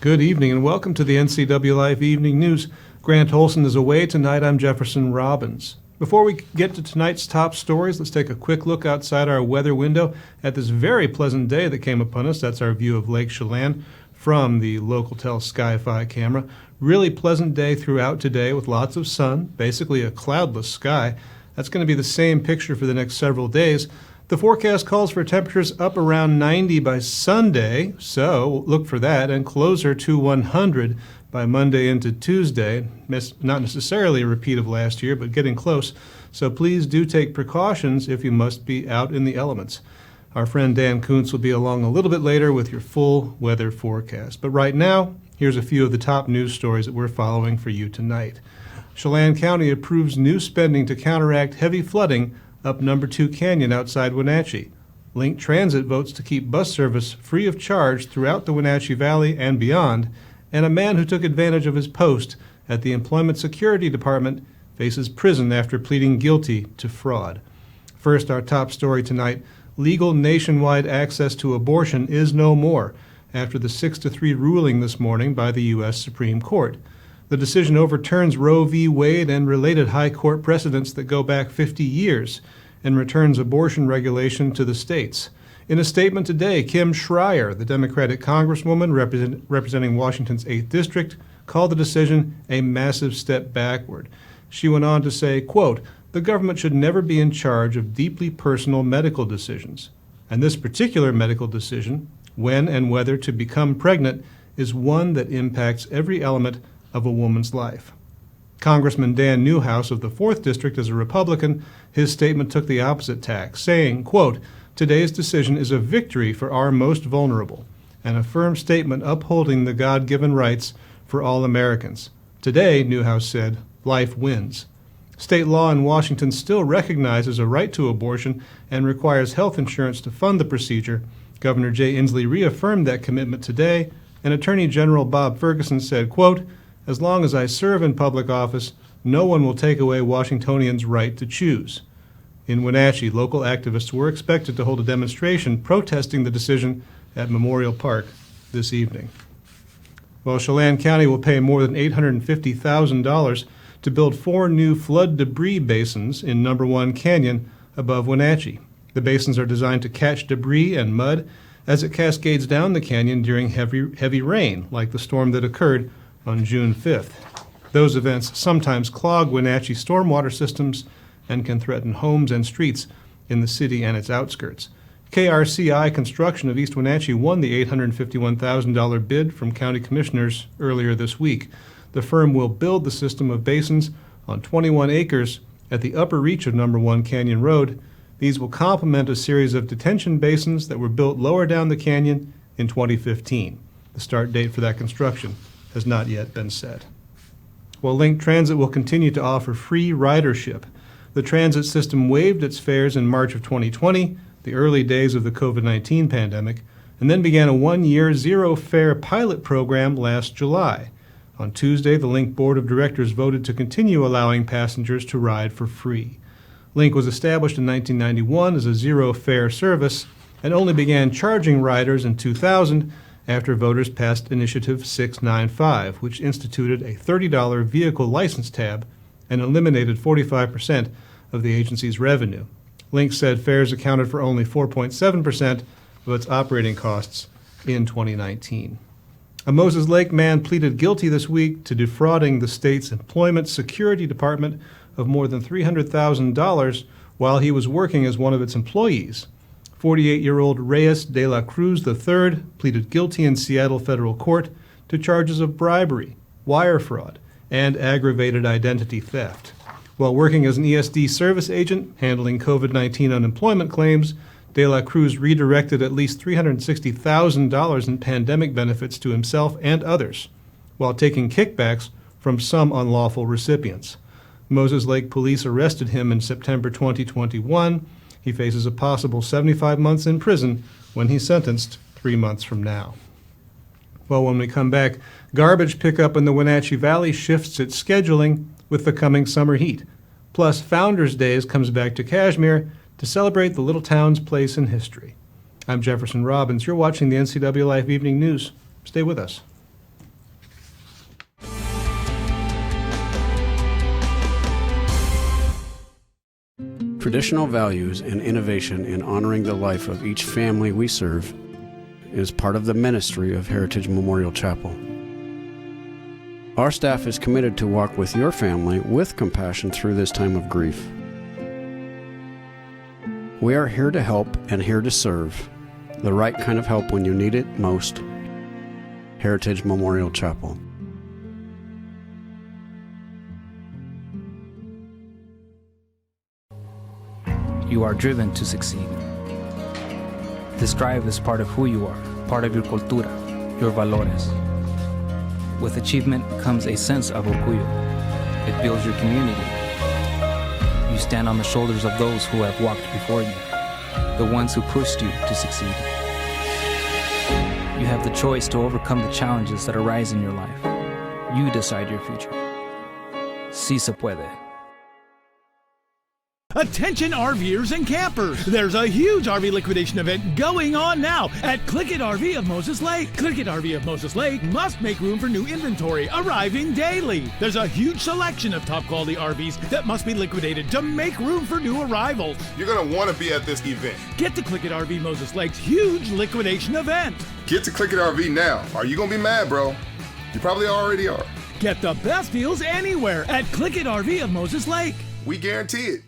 Good evening and welcome to the NCWLIFE Evening News. Grant Olson is away tonight. I'm Jefferson Robbins. Before we get to tonight's top stories, let's take a quick look outside our weather window at this very pleasant day that came upon us. That's our view of Lake Chelan from the Local-Tel Sky-Fi camera. Really pleasant day throughout today with lots of sun, basically a cloudless sky. That's going to be the same picture for the next several days. The forecast calls for temperatures up around 90 by Sunday, so look for that, and closer to 100 by Monday into Tuesday. Not necessarily a repeat of last year, but getting close. So please do take precautions if you must be out in the elements. Our friend Dan Kuntz will be along a little bit later with your full weather forecast. But right now, here's a few of the top news stories that we're following for you tonight. Chelan County approves new spending to counteract heavy flooding up Number 2 Canyon outside Wenatchee. Link Transit votes to keep bus service free of charge throughout the Wenatchee Valley and beyond, and a man who took advantage of his post at the Employment Security Department faces prison after pleading guilty to fraud. First, our top story tonight, legal nationwide access to abortion is no more after the 6-3 ruling this morning by the U.S. Supreme Court. The decision overturns Roe v. Wade and related high court precedents that go back 50 years and returns abortion regulation to the states. In a statement today, Kim Schreier, the Democratic congresswoman representing Washington's 8th District, called the decision a massive step backward. She went on to say, quote, "The government should never be in charge of deeply personal medical decisions. And this particular medical decision, when and whether to become pregnant, is one that impacts every element of a woman's life." Congressman Dan Newhouse of the 4th District is a Republican. His statement took the opposite tack, saying, quote, "Today's decision is a victory for our most vulnerable and a firm statement upholding the God-given rights for all Americans. Today," Newhouse said, "life wins." State law in Washington still recognizes a right to abortion and requires health insurance to fund the procedure. Governor Jay Inslee reaffirmed that commitment today, and Attorney General Bob Ferguson said, quote, "As long as I serve in public office, no one will take away Washingtonians' right to choose." In Wenatchee, local activists were expected to hold a demonstration protesting the decision at Memorial Park this evening. Well, Chelan County will pay more than $850,000 to build 4 new flood debris basins in Number 1 Canyon above Wenatchee. The basins are designed to catch debris and mud as it cascades down the canyon during heavy rain, like the storm that occurred on June 5th. Those events sometimes clog Wenatchee stormwater systems and can threaten homes and streets in the city and its outskirts. KRCI Construction of East Wenatchee won the $851,000 bid from county commissioners earlier this week. The firm will build the system of basins on 21 acres at the upper reach of Number 1 Canyon Road. These will complement a series of detention basins that were built lower down the canyon in 2015. The start date for that construction has not yet been set. Well, Link Transit will continue to offer free ridership. The transit system waived its fares in March of 2020, the early days of the COVID-19 pandemic, and then began a 1-year zero-fare pilot program last July. On Tuesday, the Link Board of Directors voted to continue allowing passengers to ride for free. Link was established in 1991 as a zero-fare service and only began charging riders in 2000 after voters passed Initiative 695, which instituted a $30 vehicle license tab and eliminated 45% of the agency's revenue. Link said fares accounted for only 4.7% of its operating costs in 2019. A Moses Lake man pleaded guilty this week to defrauding the state's Employment Security Department of more than $300,000 while he was working as one of its employees. 48-year-old Reyes de la Cruz III pleaded guilty in Seattle federal court to charges of bribery, wire fraud, and aggravated identity theft. While working as an ESD service agent handling COVID-19 unemployment claims, de la Cruz redirected at least $360,000 in pandemic benefits to himself and others, while taking kickbacks from some unlawful recipients. Moses Lake police arrested him in September 2021. He faces a possible 75 months in prison when he's sentenced 3 months from now. Well, when we come back, garbage pickup in the Wenatchee Valley shifts its scheduling with the coming summer heat. Plus, Founders Days comes back to Kashmir to celebrate the little town's place in history. I'm Jefferson Robbins. You're watching the NCWLIFE Evening News. Stay with us. Traditional values and innovation in honoring the life of each family we serve is part of the ministry of Heritage Memorial Chapel. Our staff is committed to walk with your family with compassion through this time of grief. We are here to help and here to serve, the right kind of help when you need it most. Heritage Memorial Chapel. You are driven to succeed. This drive is part of who you are, part of your cultura, your valores. With achievement comes a sense of orgullo. It builds your community. You stand on the shoulders of those who have walked before you, the ones who pushed you to succeed. You have the choice to overcome the challenges that arise in your life. You decide your future. Sí se puede. Attention RVers and campers! There's a huge RV liquidation event going on now at Click It RV of Moses Lake. Click It RV of Moses Lake must make room for new inventory arriving daily. There's a huge selection of top quality RVs that must be liquidated to make room for new arrivals. You're going to want to be at this event. Get to Click It RV Moses Lake's huge liquidation event. Get to Click It RV now. Are you going to be mad, bro? You probably already are. Get the best deals anywhere at Click It RV of Moses Lake. We guarantee it.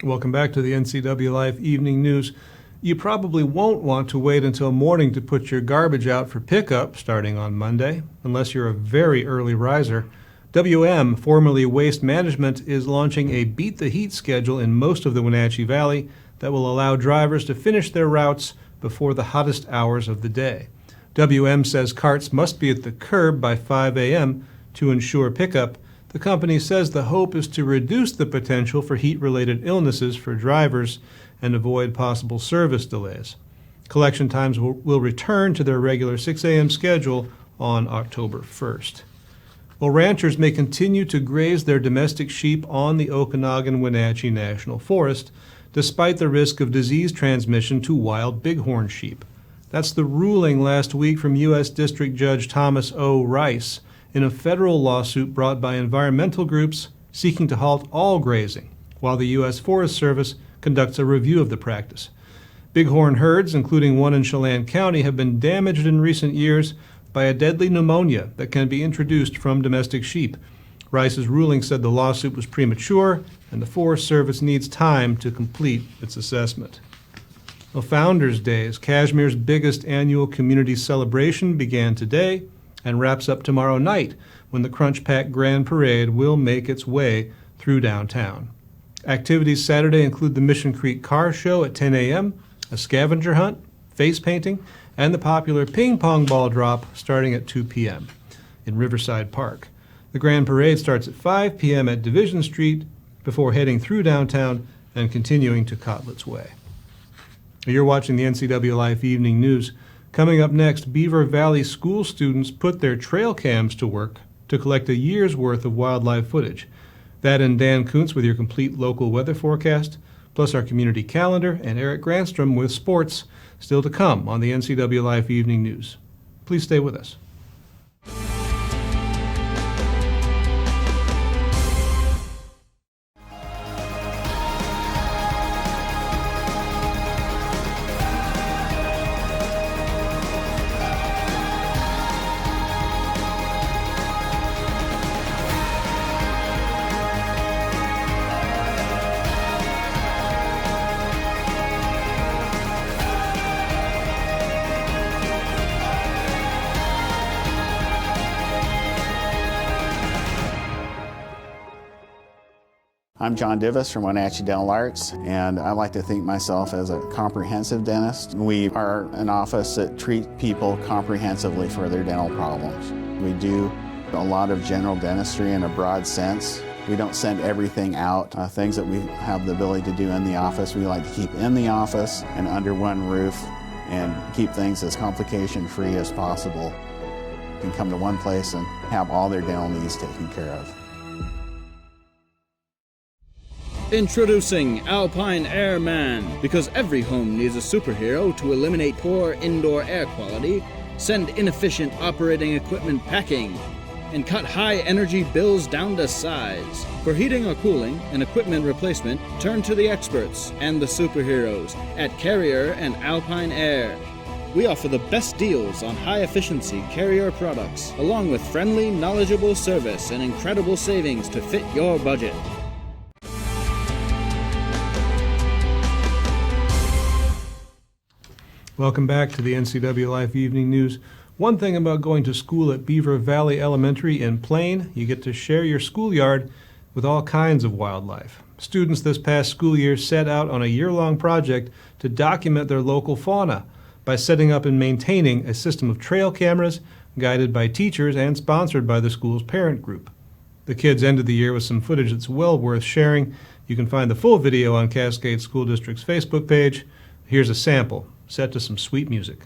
Welcome back to the NCWLIFE Evening News. You probably won't want to wait until morning to put your garbage out for pickup starting on Monday, unless you're a very early riser. WM, formerly Waste Management, is launching a Beat the Heat schedule in most of the Wenatchee Valley that will allow drivers to finish their routes before the hottest hours of the day. WM says carts must be at the curb by 5 a.m. to ensure pickup. The company says the hope is to reduce the potential for heat-related illnesses for drivers and avoid possible service delays. Collection times will return to their regular 6 a.m. schedule on October 1st. Well, ranchers may continue to graze their domestic sheep on the Okanagan-Wenatchee National Forest, despite the risk of disease transmission to wild bighorn sheep. That's the ruling last week from U.S. District Judge Thomas O. Rice in a federal lawsuit brought by environmental groups seeking to halt all grazing, while the U.S. Forest Service conducts a review of the practice. Bighorn herds, including one in Chelan County, have been damaged in recent years by a deadly pneumonia that can be introduced from domestic sheep. Rice's ruling said the lawsuit was premature and the Forest Service needs time to complete its assessment. Well, Founders Day is Kashmir's biggest annual community celebration, began today and wraps up tomorrow night when the Crunch Pack Grand Parade will make its way through downtown. Activities Saturday include the Mission Creek Car Show at 10 a.m., a scavenger hunt, face painting, and the popular ping pong ball drop starting at 2 p.m. in Riverside Park. The Grand Parade starts at 5 p.m. at Division Street before heading through downtown and continuing to Cotlett's Way. You're watching the NCWLIFE Evening News. Coming up next, Beaver Valley school students put their trail cams to work to collect a year's worth of wildlife footage. That and Dan Kuntz with your complete local weather forecast, plus our community calendar, and Eric Granstrom with sports, still to come on the NCWLIFE Evening News. Please stay with us. I'm John Divis from Wenatchee Dental Arts, and I like to think myself as a comprehensive dentist. We are an office that treats people comprehensively for their dental problems. We do a lot of general dentistry in a broad sense. We don't send everything out. Things that we have the ability to do in the office, we like to keep in the office and under one roof and keep things as complication-free as possible. You can come to one place and have all their dental needs taken care of. Introducing Alpine Airman. Because every home needs a superhero to eliminate poor indoor air quality, send inefficient operating equipment packing. and cut high energy bills down to size. For heating or cooling and equipment replacement, turn to the experts and the superheroes at Carrier and Alpine Air. We offer the best deals on high-efficiency Carrier products, along with friendly, knowledgeable service and incredible savings to fit your budget. Welcome back to the NCWLIFE Evening News. One thing about going to school at Beaver Valley Elementary in Plain, you get to share your schoolyard with all kinds of wildlife. Students this past school year set out on a year-long project to document their local fauna by setting up and maintaining a system of trail cameras guided by teachers and sponsored by the school's parent group. The kids ended the year with some footage that's well worth sharing. You can find the full video on Cascade School District's Facebook page. Here's a sample, set to some sweet music.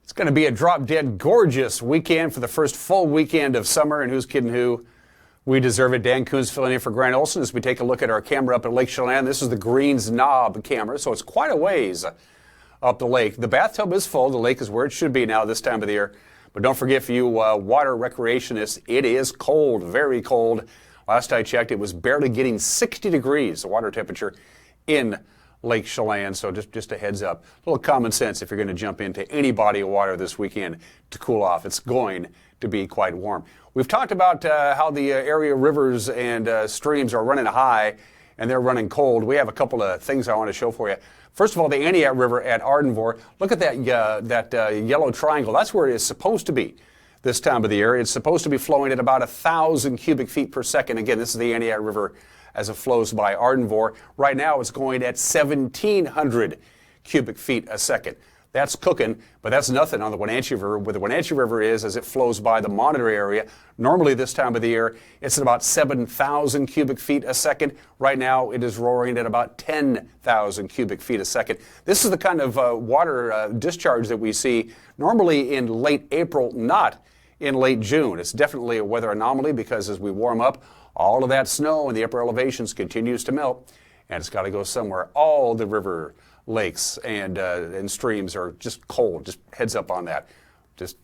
It's going to be a drop-dead gorgeous weekend for the first full weekend of summer, and who's kidding who? We deserve it. Dan Coons filling in for Grant Olson as we take a look at our camera up at Lake Chelan. This is the Greens Knob camera, so it's quite a ways up the lake. The bathtub is full. The lake is where it should be now this time of the year. But don't forget, for you water recreationists, it is cold, very cold. Last I checked, it was barely getting 60 degrees, the water temperature in Lake Chelan, so just a heads up. A little common sense if you're going to jump into any body of water this weekend to cool off. It's going to be quite warm. We've talked about how the area rivers and streams are running high and they're running cold. We have a couple of things I want to show for you. First of all, the Aniak River at Ardenvor. Look at that, yellow triangle. That's where it is supposed to be this time of the year. It's supposed to be flowing at about 1,000 cubic feet per second. Again, this is the Aniak River as it flows by Ardenvor. Right now it's going at 1,700 cubic feet a second. That's cooking, but that's nothing on the Wenatchee River. Where the Wenatchee River is as it flows by the Monitor area, normally this time of the year, it's at about 7,000 cubic feet a second. Right now it is roaring at about 10,000 cubic feet a second. This is the kind of water discharge that we see normally in late April, not in late June. It's definitely a weather anomaly because as we warm up, all of that snow in the upper elevations continues to melt, and it's got to go somewhere. All the river, lakes, and streams are just cold. Just heads up on that. Just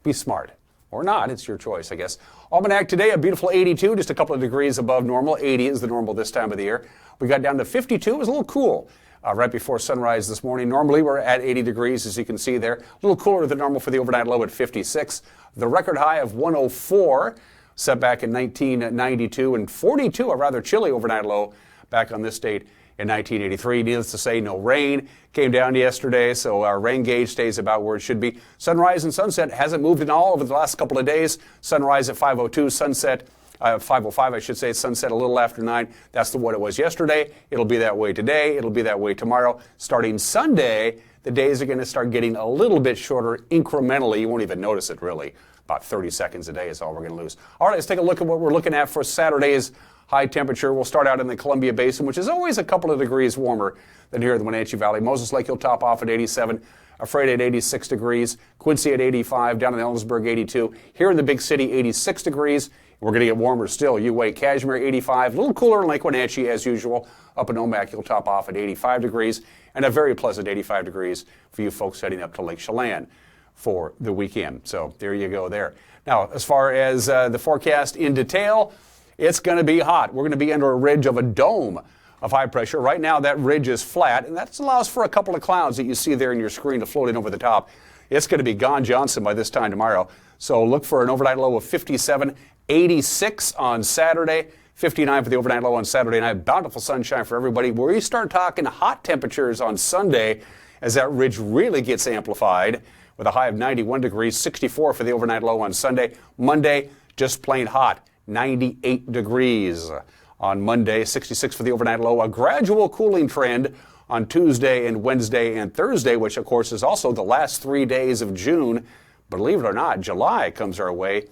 be smart. Or not, it's your choice, I guess. Almanac today, a beautiful 82, just a couple of degrees above normal. 80 is the normal this time of the year. We got down to 52. It was a little cool right before sunrise this morning. Normally we're at 80 degrees, as you can see there. A little cooler than normal for the overnight low at 56. The record high of 104 set back in 1992, and 42, a rather chilly overnight low back on this date in 1983. Needless to say, no rain came down yesterday, so our rain gauge stays about where it should be. Sunrise and sunset hasn't moved at all over the last couple of days. Sunrise at 5:02, sunset 5:05, I should say, sunset a little after 9. That's what it was yesterday. It'll be that way today. It'll be that way tomorrow. Starting Sunday, the days are going to start getting a little bit shorter incrementally. You won't even notice it, really. About 30 seconds a day is all we're going to lose. All right, let's take a look at what we're looking at for Saturday's high temperature. We'll start out in the Columbia Basin, which is always a couple of degrees warmer than here in the Wenatchee Valley. Moses Lake, you'll top off at 87. Afraid at 86 degrees. Quincy at 85. Down in Ellensburg, 82. Here in the big city, 86 degrees. We're going to get warmer still. You wait. Cashmere, 85. A little cooler in Lake Wenatchee, as usual. Up in Omak, you'll top off at 85 degrees. And a very pleasant 85 degrees for you folks heading up to Lake Chelan for the weekend. So there you go there. Now, as far as the forecast in detail, it's going to be hot. We're going to be under a ridge of a dome of high pressure. Right now, that ridge is flat, and that allows for a couple of clouds that you see there in your screen to float in over the top. It's going to be Gone Johnson by this time tomorrow. So look for an overnight low of 57, 86 on Saturday, 59 for the overnight low on Saturday night. Bountiful sunshine for everybody. Where you start talking hot temperatures on Sunday as that ridge really gets amplified with a high of 91 degrees, 64 for the overnight low on Sunday. Monday, just plain hot, 98 degrees on Monday, 66 for the overnight low. A gradual cooling trend on Tuesday and Wednesday and Thursday, which of course is also the last 3 days of June. Believe it or not, July comes our way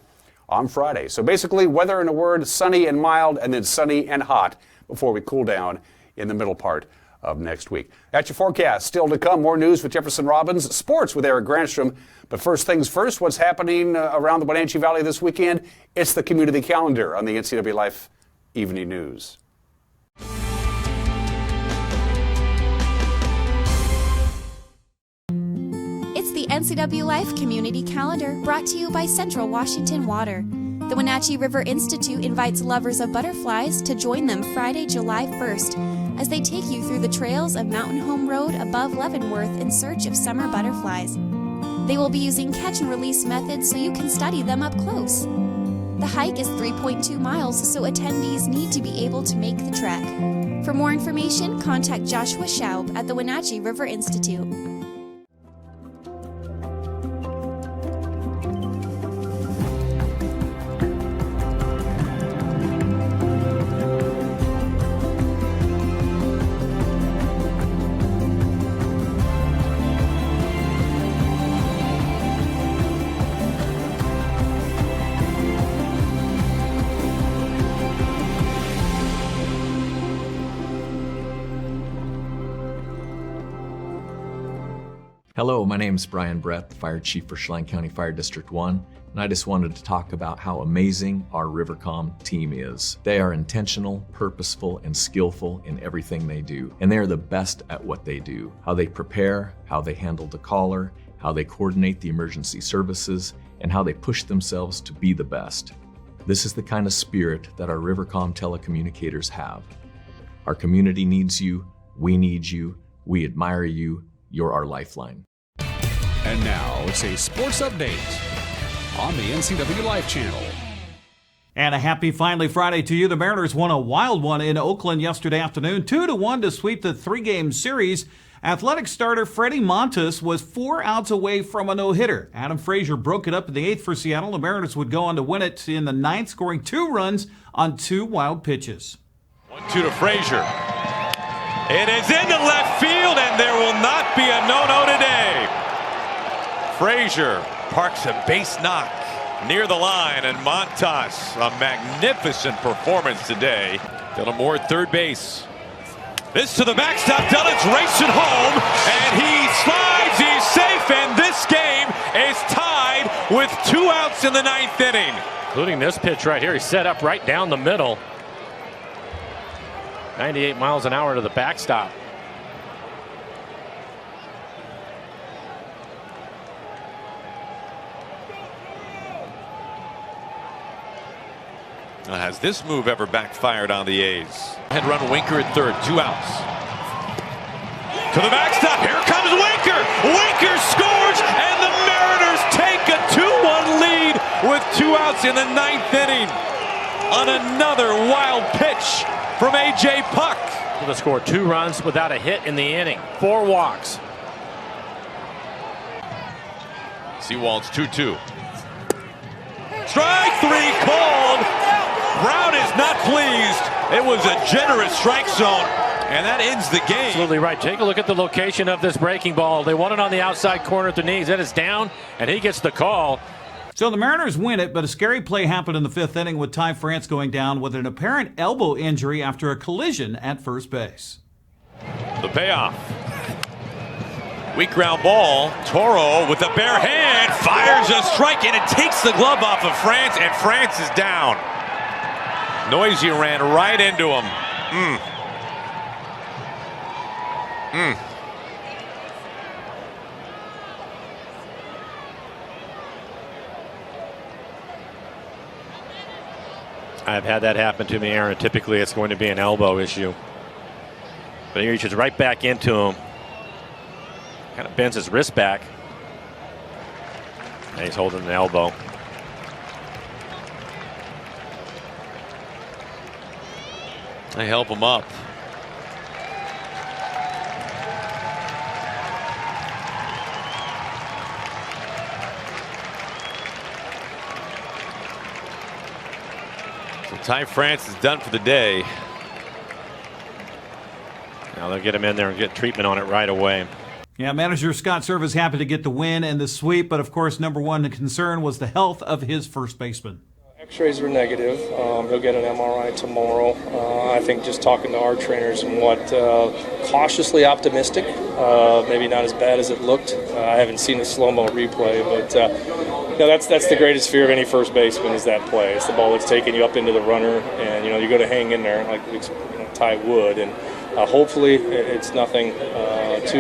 on Friday. So basically, weather in a word, sunny and mild, and then sunny and hot before we cool down in the middle part of next week. That's your forecast. Still to come, more news with Jefferson Robbins, sports with Eric Granstrom. But first things first, what's happening around the Wenatchee Valley this weekend? It's the community calendar on the NCWLIFE Evening News. It's the NCWLIFE Community Calendar, brought to you by Central Washington Water. The Wenatchee River Institute invites lovers of butterflies to join them Friday, July 1st, as they take you through the trails of Mountain Home Road above Leavenworth in search of summer butterflies. They will be using catch and release methods so you can study them up close. The hike is 3.2 miles, so attendees need to be able to make the trek. For more information, contact Joshua Schaub at the Wenatchee River Institute. Hello, my name is Brian Brett, the Fire Chief for Chelan County Fire District 1, and I just wanted to talk about how amazing our Rivercom team is. They are intentional, purposeful, and skillful in everything they do, and they are the best at what they do. How they prepare, how they handle the caller, how they coordinate the emergency services, and how they push themselves to be the best. This is the kind of spirit that our Rivercom telecommunicators have. Our community needs you, we need you, we admire you, you're our lifeline. And now it's a sports update on the NCWLIFE channel. And a happy finally Friday to you. The Mariners won a wild one in Oakland yesterday afternoon, 2-1 to sweep the three-game series. Athletic starter Freddie Montas was 4 outs away from a no-hitter. Adam Frazier broke it up in the 8th for Seattle. The Mariners would go on to win it in the 9th, scoring 2 runs on 2 wild pitches. 1-2 to Frazier. It is into left field, and there will not be a no-no today. Frazier parks a base knock near the line, and Montas, a magnificent performance today. Dylan Moore, third base. This to the backstop. Dylan's racing home, and he slides. He's safe, and this game is tied with 2 outs in the 9th inning. Including this pitch right here. He's set up right down the middle. 98 miles an hour to the backstop. Now, has this move ever backfired on the A's? Head run Winker at third, 2 outs. To the backstop. Here comes Winker. Winker scores, and the Mariners take a 2-1 lead with 2 outs in the 9th inning on another wild pitch from A.J. Puck. To score 2 runs without a hit in the inning. 4 walks. Seawald's 2-2. Strike 3 called. Brown is not pleased. It was a generous strike zone, and that ends the game. Absolutely right. Take a look at the location of this breaking ball. They want it on the outside corner at the knees. That is down, and he gets the call. So the Mariners win it, but a scary play happened in the 5th inning with Ty France going down with an apparent elbow injury after a collision at first base. The payoff. Weak ground ball. Toro with the bare hand fires a strike, and it takes the glove off of France, and France is down. Noisy ran right into him. I've had that happen to me, Aaron. Typically, it's going to be an elbow issue. But he reaches right back into him. Kind of bends his wrist back. And he's holding the elbow. They help him up. So Ty France is done for the day. Now they'll get him in there and get treatment on it right away. Yeah, manager Scott Servais happy to get the win and the sweep, but of course, number one concern was the health of his first baseman. X-rays were negative. He'll get an MRI tomorrow. I think just talking to our trainers and what cautiously optimistic, maybe not as bad as it looked. I haven't seen a slow-mo replay, but that's the greatest fear of any first baseman is that play. It's the ball that's taking you up into the runner, and you got to hang in there like Ty would. And hopefully it's nothing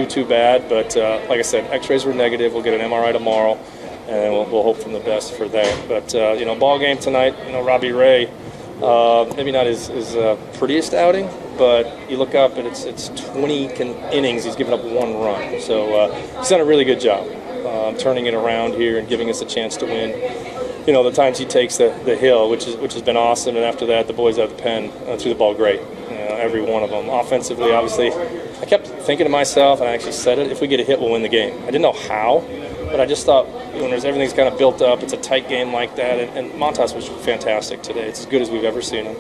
too bad. But like I said, X-rays were negative. We'll get an MRI tomorrow. And we'll hope from the best for that. But, ball game tonight, Robbie Ray, maybe not his prettiest outing, but you look up and it's 20 innings. He's given up 1 run. So he's done a really good job turning it around here and giving us a chance to win. The times he takes the hill, which has been awesome. And after that, the boys out of the pen threw the ball great, every one of them. Offensively, obviously, I kept thinking to myself, and I actually said it, if we get a hit, we'll win the game. I didn't know how. But I just thought when everything's kind of built up, it's a tight game like that. And Montas was fantastic today. It's as good as we've ever seen him.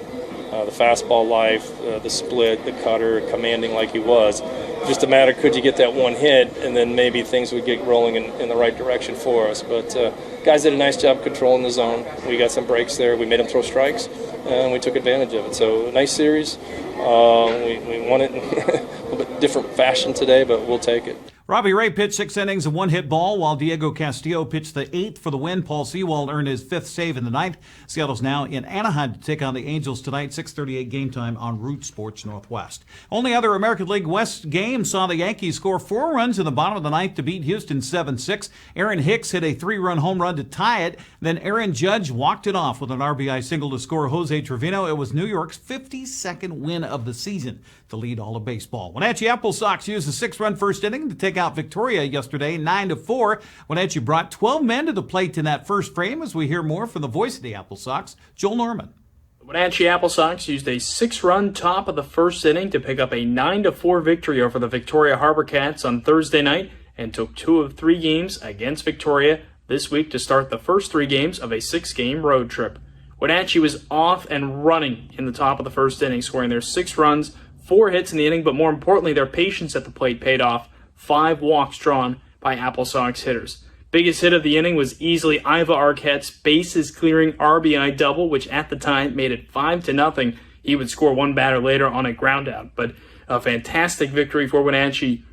The fastball life, the split, the cutter, commanding like he was. Just a matter, could you get that one hit, and then maybe things would get rolling in the right direction for us. But guys did a nice job controlling the zone. We got some breaks there. We made them throw strikes, and we took advantage of it. So a nice series. We won it in a little bit different fashion today, but we'll take it. Robbie Ray pitched 6 innings of 1-hit ball, while Diego Castillo pitched the 8th for the win. Paul Sewald earned his 5th save in the 9th. Seattle's now in Anaheim to take on the Angels tonight, 6:38 game time on Root Sports Northwest. Only other American League West game saw the Yankees score 4 runs in the bottom of the 9th to beat Houston 7-6. Aaron Hicks hit a 3-run home run to tie it. Then Aaron Judge walked it off with an RBI single to score Jose Trevino. It was New York's 52nd win of the season to lead all of baseball. Wenatchee Apple Sox used a 6-run first inning to take out Victoria yesterday, 9-4. Wenatchee brought 12 men to the plate in that first frame, as we hear more from the voice of the Apple Sox, Joel Norman. The Wenatchee Apple Sox used a 6-run top of the first inning to pick up a 9-4 victory over the Victoria Harbor Cats on Thursday night and took 2 of 3 games against Victoria this week to start the first 3 games of a 6-game road trip. Wenatchee was off and running in the top of the first inning, scoring their 6 runs, 4 hits in the inning, but more importantly, their patience at the plate paid off. 5 walks drawn by Apple Sox hitters. Biggest hit of the inning was easily Iva Arquette's bases-clearing RBI double, which at the time made it 5-0. He would score 1 batter later on a groundout, but a fantastic victory for Wenatchee.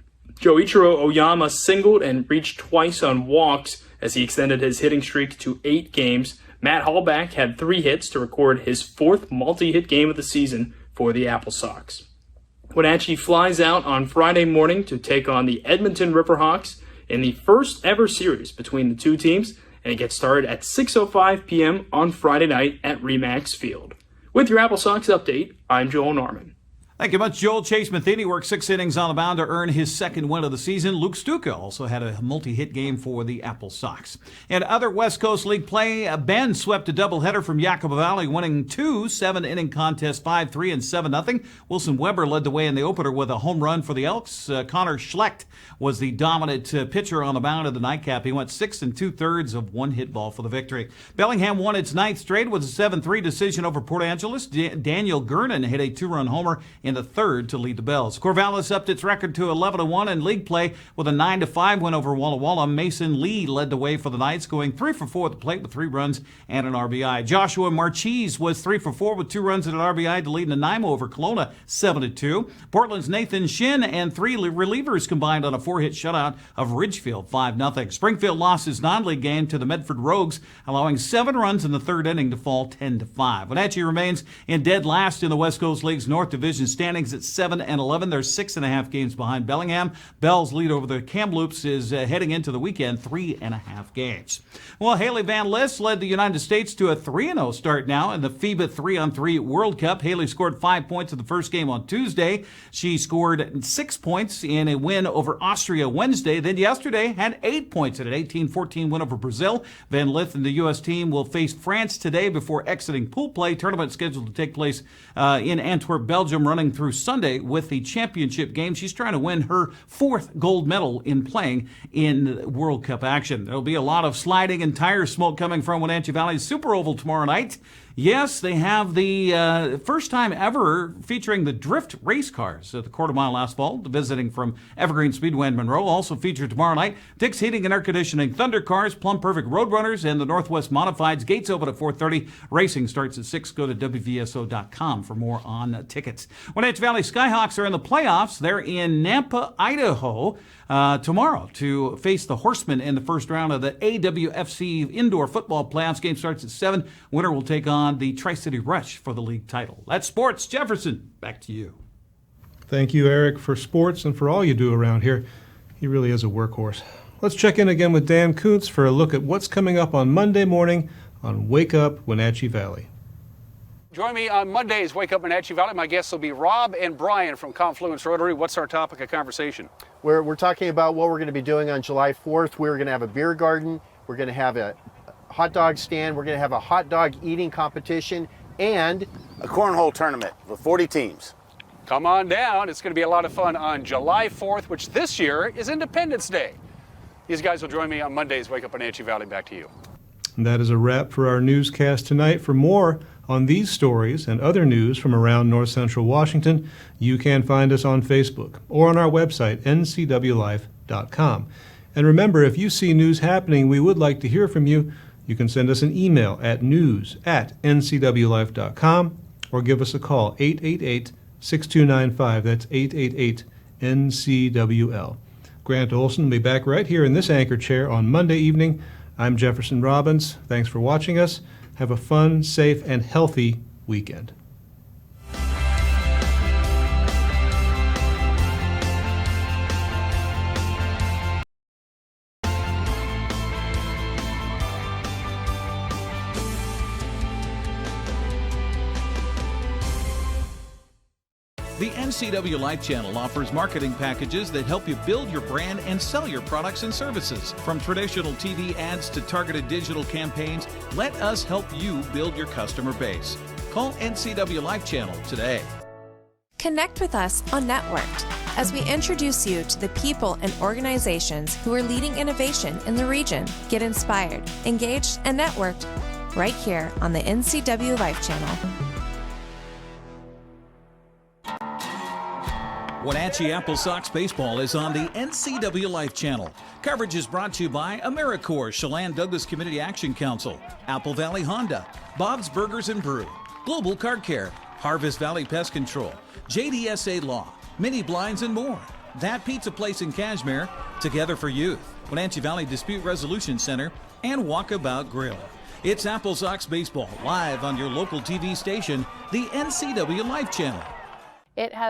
Joichiro Oyama singled and reached twice on walks as he extended his hitting streak to 8 games. Matt Hallback had 3 hits to record his 4th multi-hit game of the season for the Apple Sox. Wenatchee flies out on Friday morning to take on the Edmonton Riverhawks in the first ever series between the two teams, and it gets started at 6:05 p.m. on Friday night at Remax Field. With your Apple Sox update, I'm Joel Norman. Thank you much, Joel. Chase Matheny worked 6 innings on the mound to earn his second win of the season. Luke Stuka also had a multi-hit game for the Apple Sox. In other West Coast League play, Bend swept a doubleheader from Yakima Valley, winning 2 7-inning contests 5-3 and 7-0. Wilson Weber led the way in the opener with a home run for the Elks. Connor Schlecht was the dominant pitcher on the mound of the nightcap. He went 6 2/3 of one hit ball for the victory. Bellingham won its 9th straight with a 7-3 decision over Port Angeles. Daniel Gernon hit a 2-run homer in the third to lead the Bells. Corvallis upped its record to 11-1 in league play with a 9-5 win over Walla Walla. Mason Lee led the way for the Knights, going 3 for 4 at the plate with 3 runs and an RBI. Joshua Marchese was 3 for 4 with 2 runs and an RBI to lead Nanaimo over Kelowna 7-2. Portland's Nathan Shin and 3 relievers combined on a 4-hit shutout of Ridgefield 5-0. Springfield lost his non-league game to the Medford Rogues, allowing 7 runs in the third inning to fall 10-5. Wenatchee remains in dead last in the West Coast League's North Division standings at 7-11. They're 6.5 games behind Bellingham. Bell's lead over the Kamloops is heading into the weekend 3.5 games. Well, Haley Van Lith led the United States to a 3-0 start now in the FIBA 3-on-3 World Cup. Haley scored 5 points in the first game on Tuesday. She scored 6 points in a win over Austria Wednesday. Then yesterday had 8 points in an 18-14 win over Brazil. Van Lith and the U.S. team will face France today before exiting pool play. Tournament scheduled to take place in Antwerp, Belgium, running through Sunday with the championship game. She's trying to win her 4th gold medal in playing in World Cup action. There'll be a lot of sliding and tire smoke coming from Wenatchee Valley's Super Oval tomorrow night. Yes, they have the first time ever featuring the drift race cars at the Quarter Mile Asphalt, visiting from Evergreen Speedway in Monroe. Also featured tomorrow night, Dick's Heating and Air Conditioning, Thunder Cars, Plum Perfect Roadrunners, and the Northwest Modifieds. Gates open at 4:30. Racing starts at 6. Go to WVSO.com for more on tickets. Wenatchee Valley Skyhawks are in the playoffs. They're in Nampa, Idaho, tomorrow to face the Horsemen in the first round of the AWFC Indoor Football Playoffs. Game starts at 7. Winner will take on the Tri-City Rush for the league title. That's sports. Jefferson, back to you. Thank you, Eric, for sports and for all you do around here. He really is a workhorse. Let's check in again with Dan Kuntz for a look at what's coming up on Monday morning on Wake Up Wenatchee Valley. Join me on Monday's Wake Up Wenatchee Valley. My guests will be Rob and Brian from Confluence Rotary. What's our topic of conversation? We're talking about what we're going to be doing on July 4th. We're going to have a beer garden. We're going to have a hot dog stand. We're going to have a hot dog eating competition and a cornhole tournament with 40 teams. Come on down. It's going to be a lot of fun on July 4th, which this year is Independence Day. These guys will join me on Monday's Wake Up Wenatchee Valley. Back to you. And that is a wrap for our newscast tonight. For more on these stories and other news from around North Central Washington, you can find us on Facebook or on our website, ncwlife.com. And remember, if you see news happening, we would like to hear from you. You can send us an email at news@ncwlife.com or give us a call, 888-6295. That's 888-NCWL. Grant Olson will be back right here in this anchor chair on Monday evening. I'm Jefferson Robbins. Thanks for watching us. Have a fun, safe, and healthy weekend. The NCWLIFE channel offers marketing packages that help you build your brand and sell your products and services. From traditional TV ads to targeted digital campaigns, let us help you build your customer base. Call NCWLIFE channel today. Connect with us on Networked as we introduce you to the people and organizations who are leading innovation in the region. Get inspired, engaged, and networked right here on the NCWLIFE channel. Wenatchee Apple Sox Baseball is on the NCWLIFE channel. Coverage is brought to you by AmeriCorps, Chelan Douglas Community Action Council, Apple Valley Honda, Bob's Burgers and Brew, Global Car Care, Harvest Valley Pest Control, JDSA Law, Mini Blinds, and more. That Pizza Place in Cashmere, Together for Youth, Wenatchee Valley Dispute Resolution Center, and Walkabout Grill. It's Apple Sox Baseball live on your local TV station, the NCWLIFE channel. It has